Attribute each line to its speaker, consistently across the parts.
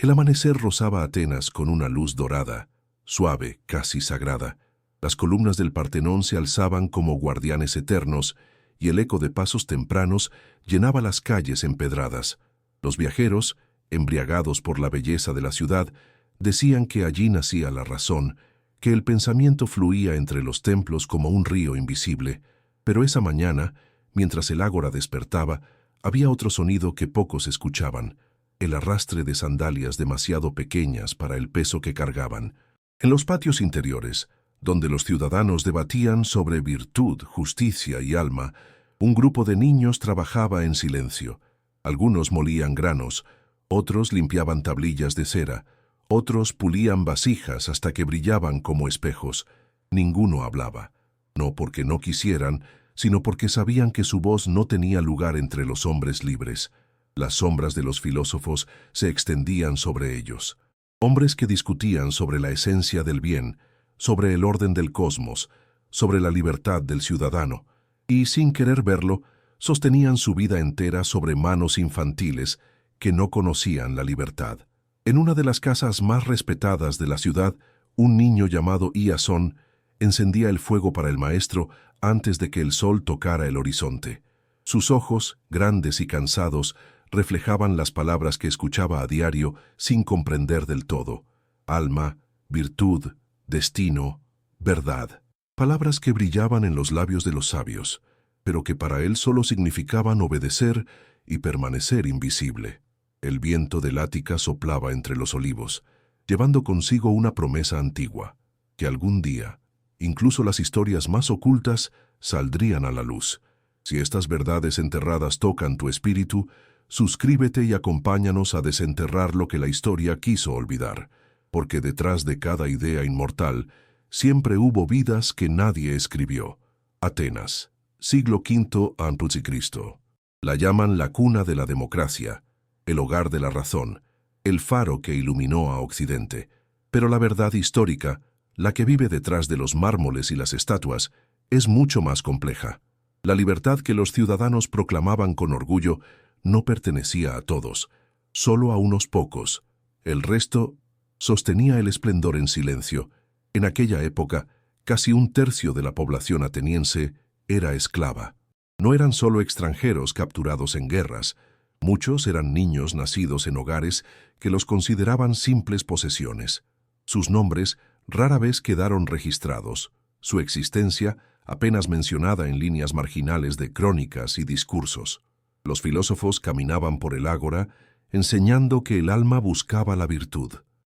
Speaker 1: El amanecer rozaba Atenas con una luz dorada, suave, casi sagrada. Las columnas del Partenón se alzaban como guardianes eternos, y el eco de pasos tempranos llenaba las calles empedradas. Los viajeros, embriagados por la belleza de la ciudad, decían que allí nacía la razón, que el pensamiento fluía entre los templos como un río invisible. Pero esa mañana, mientras el ágora despertaba, había otro sonido que pocos escuchaban: el arrastre de sandalias demasiado pequeñas para el peso que cargaban. En los patios interiores, donde los ciudadanos debatían sobre virtud, justicia y alma, un grupo de niños trabajaba en silencio. Algunos molían granos, otros limpiaban tablillas de cera, otros pulían vasijas hasta que brillaban como espejos. Ninguno hablaba, no porque no quisieran, sino porque sabían que su voz no tenía lugar entre los hombres libres. Las sombras de los filósofos se extendían sobre ellos. Hombres que discutían sobre la esencia del bien, sobre el orden del cosmos, sobre la libertad del ciudadano, y, sin querer verlo, sostenían su vida entera sobre manos infantiles que no conocían la libertad. En una de las casas más respetadas de la ciudad, un niño llamado Iasón encendía el fuego para el maestro antes de que el sol tocara el horizonte. Sus ojos, grandes y cansados, reflejaban las palabras que escuchaba a diario sin comprender del todo: alma, virtud, destino, verdad. Palabras que brillaban en los labios de los sabios, pero que para él solo significaban obedecer y permanecer invisible. El viento del Ática soplaba entre los olivos, llevando consigo una promesa antigua: que algún día, incluso las historias más ocultas saldrían a la luz. Si estas verdades enterradas tocan tu espíritu, suscríbete y acompáñanos a desenterrar lo que la historia quiso olvidar, porque detrás de cada idea inmortal siempre hubo vidas que nadie escribió. Atenas, siglo V a.C. La llaman la cuna de la democracia, el hogar de la razón, el faro que iluminó a Occidente. Pero la verdad histórica, la que vive detrás de los mármoles y las estatuas, es mucho más compleja. La libertad que los ciudadanos proclamaban con orgullo no pertenecía a todos, solo a unos pocos. El resto sostenía el esplendor en silencio. En aquella época, casi un tercio de la población ateniense era esclava. No eran solo extranjeros capturados en guerras, muchos eran niños nacidos en hogares que los consideraban simples posesiones. Sus nombres rara vez quedaron registrados, su existencia apenas mencionada en líneas marginales de crónicas y discursos. Los filósofos caminaban por el ágora enseñando que el alma buscaba la virtud.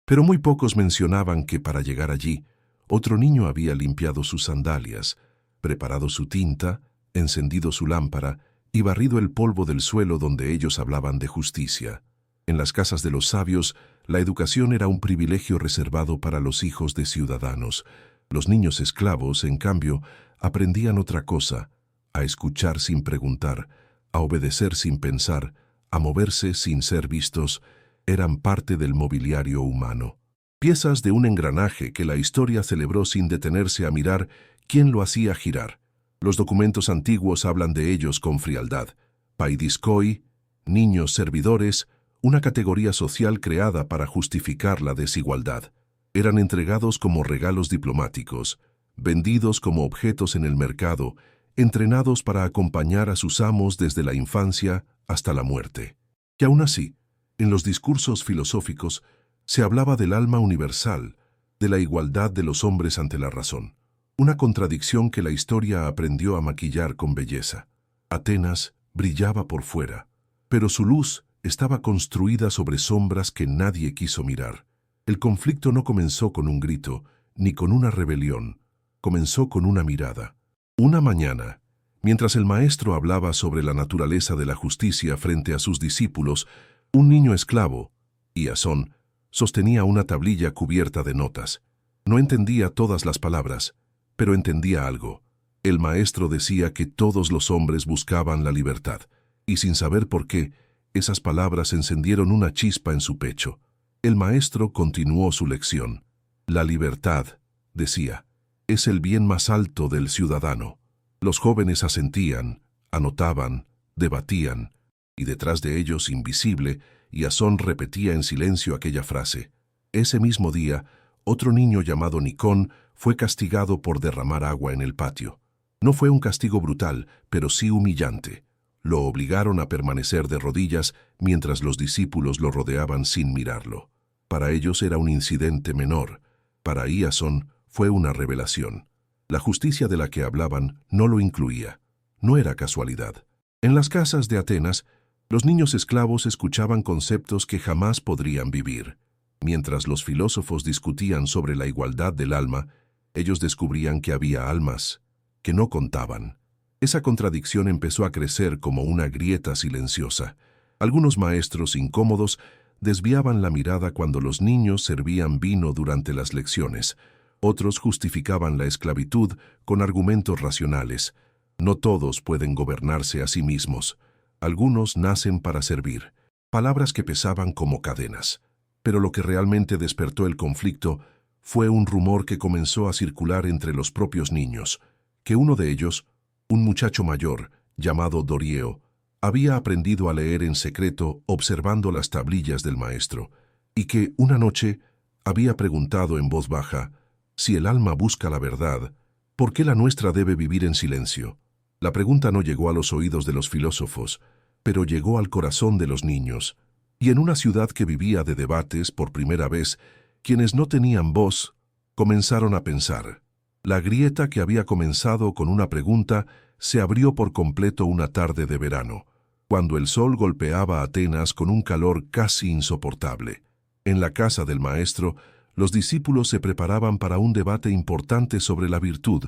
Speaker 1: Pero muy pocos mencionaban que para llegar allí, otro niño había limpiado sus sandalias, preparado su tinta, encendido su lámpara y barrido el polvo del suelo donde ellos hablaban de justicia. En las casas de los sabios, la educación era un privilegio reservado para los hijos de ciudadanos. Los niños esclavos, en cambio, aprendían otra cosa: a escuchar sin preguntar, a obedecer sin pensar, a moverse sin ser vistos. Eran parte del mobiliario humano, piezas de un engranaje que la historia celebró sin detenerse a mirar quién lo hacía girar. Los documentos antiguos hablan de ellos con frialdad: paidiskoi, niños servidores, una categoría social creada para justificar la desigualdad. Eran entregados como regalos diplomáticos, vendidos como objetos en el mercado, entrenados para acompañar a sus amos desde la infancia hasta la muerte. Y aún así, en los discursos filosóficos se hablaba del alma universal, de la igualdad de los hombres ante la razón, una contradicción que la historia aprendió a maquillar con belleza. Atenas brillaba por fuera, pero su luz estaba construida sobre sombras que nadie quiso mirar. El conflicto no comenzó con un grito, ni con una rebelión, comenzó con una mirada. Una mañana, mientras el maestro hablaba sobre la naturaleza de la justicia frente a sus discípulos, un niño esclavo, Iasón, sostenía una tablilla cubierta de notas. No entendía todas las palabras, pero entendía algo. El maestro decía que todos los hombres buscaban la libertad, y sin saber por qué, esas palabras encendieron una chispa en su pecho. El maestro continuó su lección. La libertad, decía, es el bien más alto del ciudadano. Los jóvenes asentían, anotaban, debatían, y detrás de ellos, invisible, Iasón repetía en silencio aquella frase. Ese mismo día, otro niño llamado Nicón fue castigado por derramar agua en el patio. No fue un castigo brutal, pero sí humillante. Lo obligaron a permanecer de rodillas mientras los discípulos lo rodeaban sin mirarlo. Para ellos era un incidente menor. Para Iasón fue una revelación. La justicia de la que hablaban no lo incluía. No era casualidad. En las casas de Atenas, los niños esclavos escuchaban conceptos que jamás podrían vivir. Mientras los filósofos discutían sobre la igualdad del alma, ellos descubrían que había almas que no contaban. Esa contradicción empezó a crecer como una grieta silenciosa. Algunos maestros incómodos desviaban la mirada cuando los niños servían vino durante las lecciones. Otros justificaban la esclavitud con argumentos racionales. No todos pueden gobernarse a sí mismos. Algunos nacen para servir. Palabras que pesaban como cadenas. Pero lo que realmente despertó el conflicto fue un rumor que comenzó a circular entre los propios niños, que uno de ellos, un muchacho mayor, llamado Dorieo, había aprendido a leer en secreto observando las tablillas del maestro, y que una noche había preguntado en voz baja, si el alma busca la verdad, ¿por qué la nuestra debe vivir en silencio? La pregunta no llegó a los oídos de los filósofos, pero llegó al corazón de los niños, y en una ciudad que vivía de debates por primera vez, quienes no tenían voz comenzaron a pensar. La grieta que había comenzado con una pregunta se abrió por completo una tarde de verano, cuando el sol golpeaba Atenas con un calor casi insoportable. En la casa del maestro, los discípulos se preparaban para un debate importante sobre la virtud,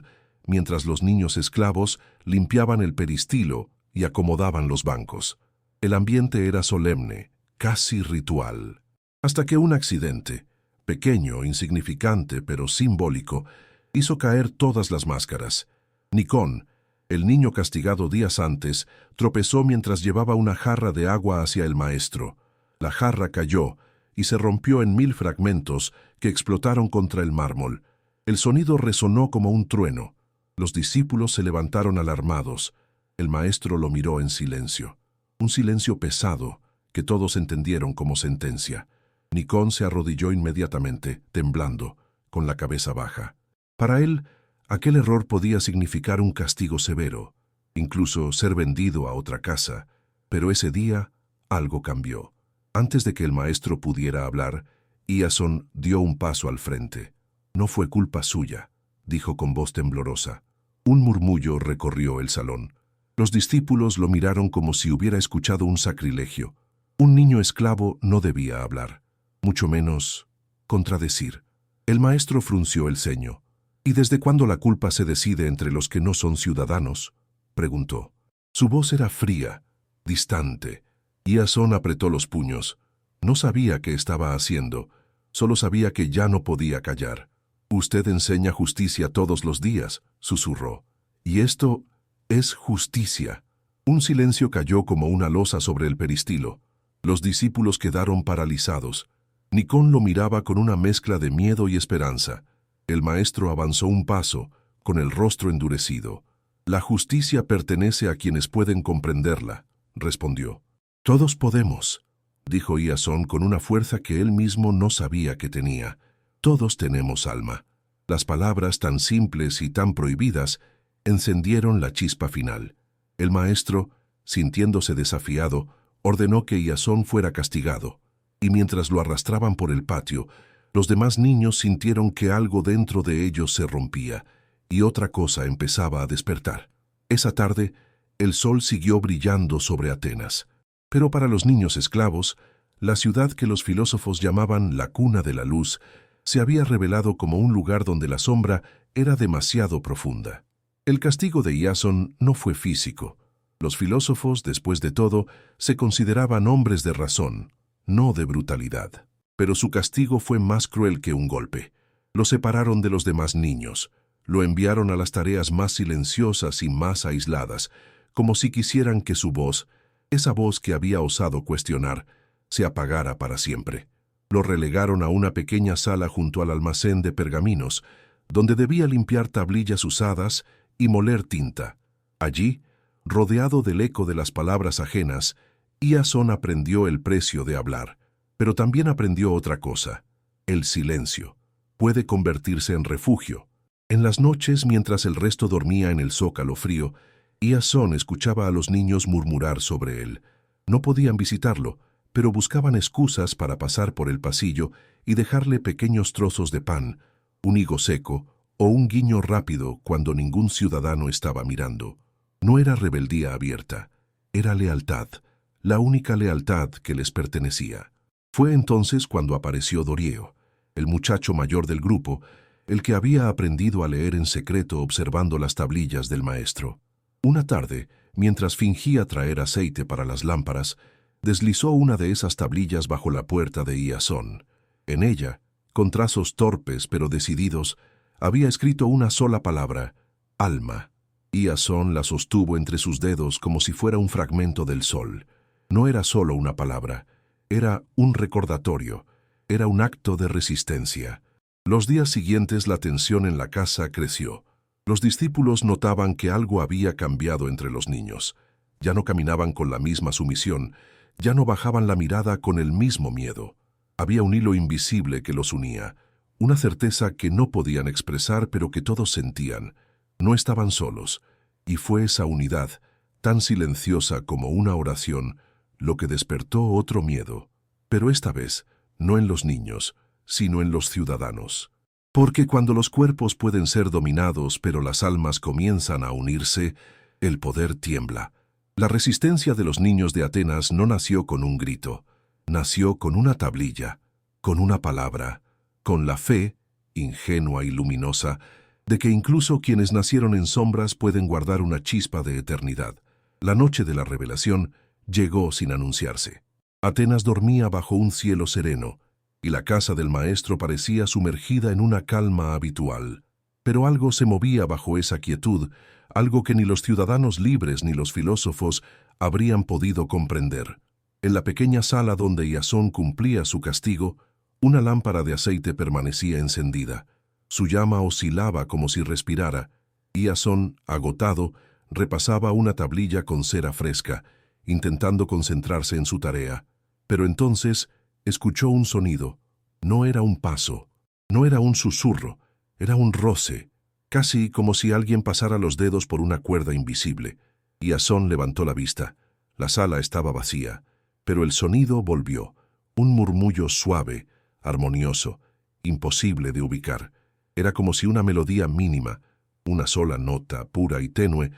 Speaker 1: mientras los niños esclavos limpiaban el peristilo y acomodaban los bancos. El ambiente era solemne, casi ritual. Hasta que un accidente, pequeño, insignificante, pero simbólico, hizo caer todas las máscaras. Nicón, el niño castigado días antes, tropezó mientras llevaba una jarra de agua hacia el maestro. La jarra cayó y se rompió en 1000 fragmentos que explotaron contra el mármol. El sonido resonó como un trueno. Los discípulos se levantaron alarmados. El maestro lo miró en silencio. Un silencio pesado que todos entendieron como sentencia. Nicón se arrodilló inmediatamente, temblando, con la cabeza baja. Para él, aquel error podía significar un castigo severo, incluso ser vendido a otra casa. Pero ese día, algo cambió. Antes de que el maestro pudiera hablar, Iasón dio un paso al frente. «No fue culpa suya», dijo con voz temblorosa. Un murmullo recorrió el salón. Los discípulos lo miraron como si hubiera escuchado un sacrilegio. Un niño esclavo no debía hablar, mucho menos contradecir. El maestro frunció el ceño. «¿Y desde cuándo la culpa se decide entre los que no son ciudadanos?», preguntó. Su voz era fría, distante. Iasón apretó los puños. No sabía qué estaba haciendo, solo sabía que ya no podía callar. «Usted enseña justicia todos los días», susurró. «Y esto es justicia». Un silencio cayó como una losa sobre el peristilo. Los discípulos quedaron paralizados. Nicón lo miraba con una mezcla de miedo y esperanza. El maestro avanzó un paso, con el rostro endurecido. «La justicia pertenece a quienes pueden comprenderla», respondió. «Todos podemos», dijo Iasón con una fuerza que él mismo no sabía que tenía. «Todos tenemos alma». Las palabras tan simples y tan prohibidas encendieron la chispa final. El maestro, sintiéndose desafiado, ordenó que Iasón fuera castigado, y mientras lo arrastraban por el patio, los demás niños sintieron que algo dentro de ellos se rompía, y otra cosa empezaba a despertar. Esa tarde, el sol siguió brillando sobre Atenas. Pero para los niños esclavos, la ciudad que los filósofos llamaban la cuna de la luz, se había revelado como un lugar donde la sombra era demasiado profunda. El castigo de Iasón no fue físico. Los filósofos, después de todo, se consideraban hombres de razón, no de brutalidad. Pero su castigo fue más cruel que un golpe. Lo separaron de los demás niños. Lo enviaron a las tareas más silenciosas y más aisladas, como si quisieran que su voz, esa voz que había osado cuestionar, se apagara para siempre. Lo relegaron a una pequeña sala junto al almacén de pergaminos, donde debía limpiar tablillas usadas y moler tinta. Allí, rodeado del eco de las palabras ajenas, Iasón aprendió el precio de hablar, pero también aprendió otra cosa: el silencio puede convertirse en refugio. En las noches, mientras el resto dormía en el zócalo frío, Iasón escuchaba a los niños murmurar sobre él. No podían visitarlo, pero buscaban excusas para pasar por el pasillo y dejarle pequeños trozos de pan, un higo seco o un guiño rápido cuando ningún ciudadano estaba mirando. No era rebeldía abierta, era lealtad, la única lealtad que les pertenecía. Fue entonces cuando apareció Dorieo, el muchacho mayor del grupo, el que había aprendido a leer en secreto observando las tablillas del maestro. Una tarde, mientras fingía traer aceite para las lámparas, deslizó una de esas tablillas bajo la puerta de Iasón. En ella, con trazos torpes pero decididos, había escrito una sola palabra: alma. Iasón la sostuvo entre sus dedos como si fuera un fragmento del sol. No era solo una palabra, era un recordatorio, era un acto de resistencia. Los días siguientes la tensión en la casa creció. Los discípulos notaban que algo había cambiado entre los niños. Ya no caminaban con la misma sumisión, ya no bajaban la mirada con el mismo miedo. Había un hilo invisible que los unía, una certeza que no podían expresar pero que todos sentían. No estaban solos, y fue esa unidad, tan silenciosa como una oración, lo que despertó otro miedo, pero esta vez no en los niños, sino en los ciudadanos. Porque cuando los cuerpos pueden ser dominados pero las almas comienzan a unirse, el poder tiembla. La resistencia de los niños de Atenas no nació con un grito, nació con una tablilla, con una palabra, con la fe, ingenua y luminosa, de que incluso quienes nacieron en sombras pueden guardar una chispa de eternidad. La noche de la revelación llegó sin anunciarse. Atenas dormía bajo un cielo sereno, y la casa del maestro parecía sumergida en una calma habitual. Pero algo se movía bajo esa quietud, algo que ni los ciudadanos libres ni los filósofos habrían podido comprender. En la pequeña sala donde Iasón cumplía su castigo, una lámpara de aceite permanecía encendida. Su llama oscilaba como si respirara. Iasón, agotado, repasaba una tablilla con cera fresca, intentando concentrarse en su tarea. Pero entonces escuchó un sonido. No era un paso, no era un susurro, era un roce, casi como si alguien pasara los dedos por una cuerda invisible. Iasón levantó la vista. La sala estaba vacía, pero el sonido volvió, un murmullo suave, armonioso, imposible de ubicar. Era como si una melodía mínima, una sola nota, pura y tenue,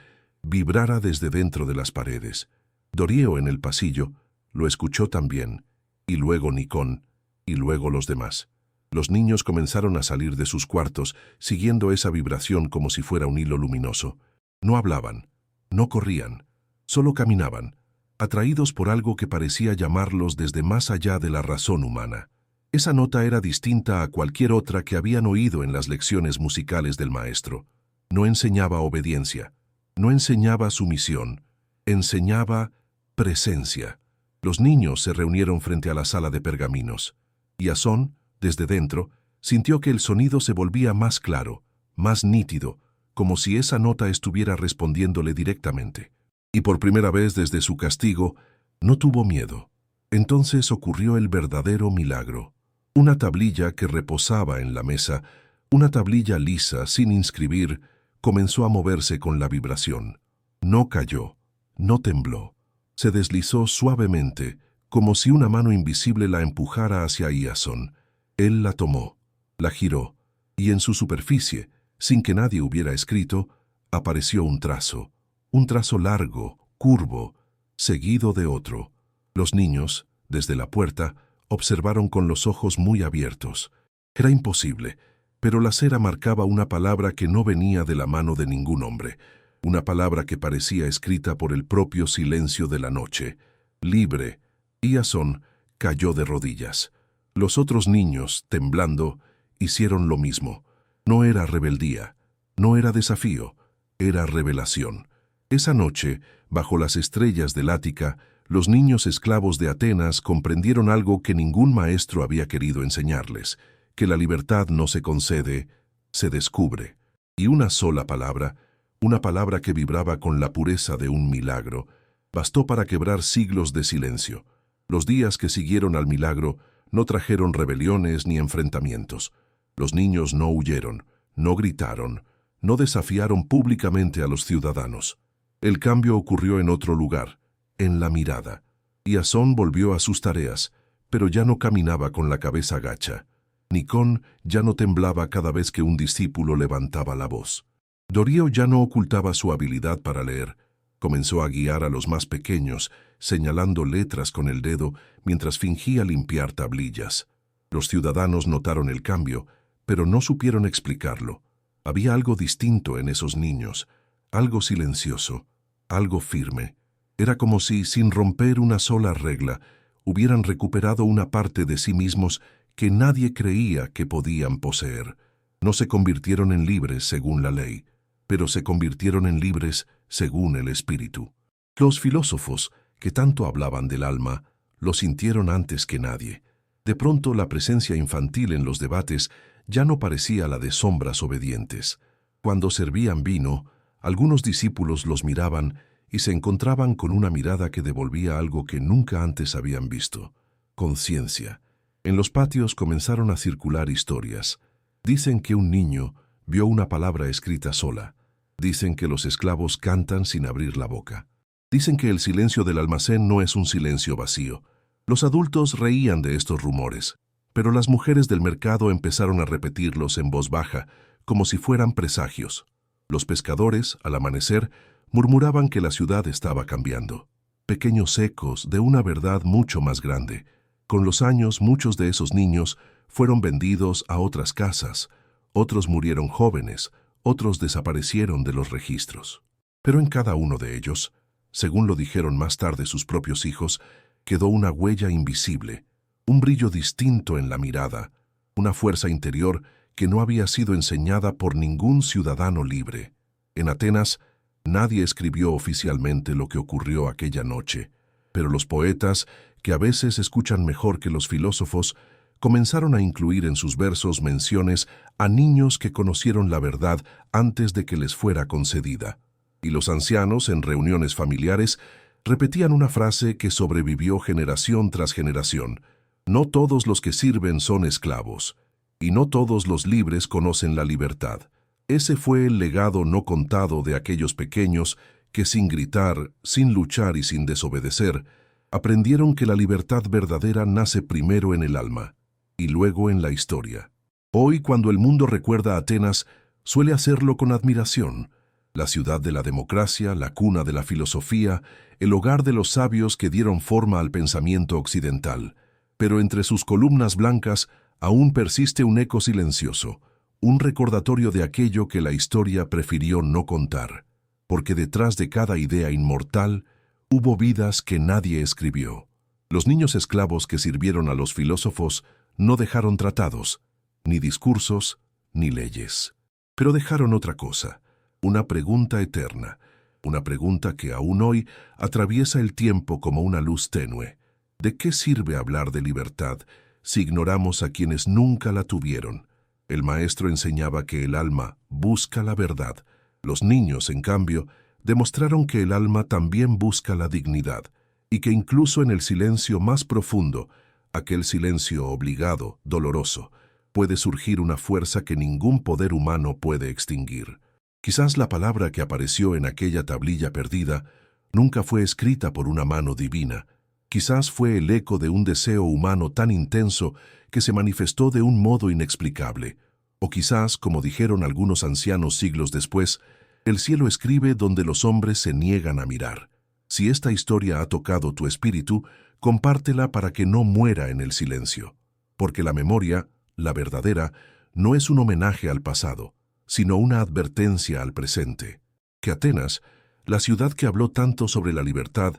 Speaker 1: vibrara desde dentro de las paredes. Dorieo en el pasillo lo escuchó también, y luego Nicón, y luego los demás. Los niños comenzaron a salir de sus cuartos, siguiendo esa vibración como si fuera un hilo luminoso. No hablaban, no corrían, solo caminaban, atraídos por algo que parecía llamarlos desde más allá de la razón humana. Esa nota era distinta a cualquier otra que habían oído en las lecciones musicales del maestro. No enseñaba obediencia, no enseñaba sumisión, enseñaba presencia. Los niños se reunieron frente a la sala de pergaminos. Iasón, desde dentro, sintió que el sonido se volvía más claro, más nítido, como si esa nota estuviera respondiéndole directamente. Y por primera vez desde su castigo, no tuvo miedo. Entonces ocurrió el verdadero milagro. Una tablilla que reposaba en la mesa, una tablilla lisa, sin inscribir, comenzó a moverse con la vibración. No cayó, no tembló. Se deslizó suavemente, como si una mano invisible la empujara hacia Iasón. Él la tomó, la giró, y en su superficie, sin que nadie hubiera escrito, apareció un trazo largo, curvo, seguido de otro. Los niños, desde la puerta, observaron con los ojos muy abiertos. Era imposible, pero la cera marcaba una palabra que no venía de la mano de ningún hombre, una palabra que parecía escrita por el propio silencio de la noche. Libre. Iasón cayó de rodillas. Los otros niños, temblando, hicieron lo mismo. No era rebeldía, no era desafío, era revelación. Esa noche, bajo las estrellas del Ática, los niños esclavos de Atenas comprendieron algo que ningún maestro había querido enseñarles, que la libertad no se concede, se descubre. Y una sola palabra, una palabra que vibraba con la pureza de un milagro, Bastó para quebrar siglos de silencio. Los días que siguieron al milagro no trajeron rebeliones ni enfrentamientos. Los niños no huyeron, no gritaron, no desafiaron públicamente a los ciudadanos. El cambio ocurrió en otro lugar, en la mirada. Iasón volvió a sus tareas, pero ya no caminaba con la cabeza gacha. Nicón ya no temblaba cada vez que un discípulo levantaba la voz. Dorío ya no ocultaba su habilidad para leer. Comenzó a guiar a los más pequeños, señalando letras con el dedo mientras fingía limpiar tablillas. Los ciudadanos notaron el cambio, pero no supieron explicarlo. Había algo distinto en esos niños, algo silencioso, algo firme. Era como si, sin romper una sola regla, hubieran recuperado una parte de sí mismos que nadie creía que podían poseer. No se convirtieron en libres según la ley, pero se convirtieron en libres según el espíritu. Los filósofos, que tanto hablaban del alma, lo sintieron antes que nadie. De pronto la presencia infantil en los debates ya no parecía la de sombras obedientes. Cuando servían vino, algunos discípulos los miraban y se encontraban con una mirada que devolvía algo que nunca antes habían visto: conciencia. En los patios comenzaron a circular historias. Dicen que un niño vio una palabra escrita sola. Dicen que los esclavos cantan sin abrir la boca. Dicen que el silencio del almacén no es un silencio vacío. Los adultos reían de estos rumores, pero las mujeres del mercado empezaron a repetirlos en voz baja, como si fueran presagios. Los pescadores, al amanecer, murmuraban que la ciudad estaba cambiando. Pequeños ecos de una verdad mucho más grande. Con los años, muchos de esos niños fueron vendidos a otras casas, otros murieron jóvenes, otros desaparecieron de los registros. Pero en cada uno de ellos, según lo dijeron más tarde sus propios hijos, quedó una huella invisible, un brillo distinto en la mirada, una fuerza interior que no había sido enseñada por ningún ciudadano libre. En Atenas, nadie escribió oficialmente lo que ocurrió aquella noche, pero los poetas, que a veces escuchan mejor que los filósofos, comenzaron a incluir en sus versos menciones a niños que conocieron la verdad antes de que les fuera concedida. Y los ancianos, en reuniones familiares, repetían una frase que sobrevivió generación tras generación: no todos los que sirven son esclavos, y no todos los libres conocen la libertad. Ese fue el legado no contado de aquellos pequeños que, sin gritar, sin luchar y sin desobedecer, aprendieron que la libertad verdadera nace primero en el alma y luego en la historia. Hoy, cuando el mundo recuerda a Atenas, suele hacerlo con admiración. La ciudad de la democracia, la cuna de la filosofía, el hogar de los sabios que dieron forma al pensamiento occidental. Pero entre sus columnas blancas aún persiste un eco silencioso, un recordatorio de aquello que la historia prefirió no contar, porque detrás de cada idea inmortal hubo vidas que nadie escribió. Los niños esclavos que sirvieron a los filósofos no dejaron tratados, ni discursos, ni leyes. Pero dejaron otra cosa: una pregunta eterna, una pregunta que aún hoy atraviesa el tiempo como una luz tenue. ¿De qué sirve hablar de libertad si ignoramos a quienes nunca la tuvieron? El maestro enseñaba que el alma busca la verdad. Los niños, en cambio, demostraron que el alma también busca la dignidad, y que incluso en el silencio más profundo, aquel silencio obligado, doloroso, puede surgir una fuerza que ningún poder humano puede extinguir. Quizás la palabra que apareció en aquella tablilla perdida nunca fue escrita por una mano divina. Quizás fue el eco de un deseo humano tan intenso que se manifestó de un modo inexplicable. O quizás, como dijeron algunos ancianos siglos después, el cielo escribe donde los hombres se niegan a mirar. Si esta historia ha tocado tu espíritu, compártela para que no muera en el silencio. Porque la memoria, la verdadera, no es un homenaje al pasado, sino una advertencia al presente. Que Atenas, la ciudad que habló tanto sobre la libertad,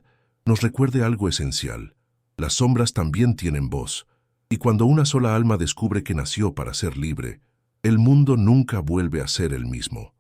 Speaker 1: nos recuerde algo esencial. Las sombras también tienen voz, y cuando una sola alma descubre que nació para ser libre, el mundo nunca vuelve a ser el mismo.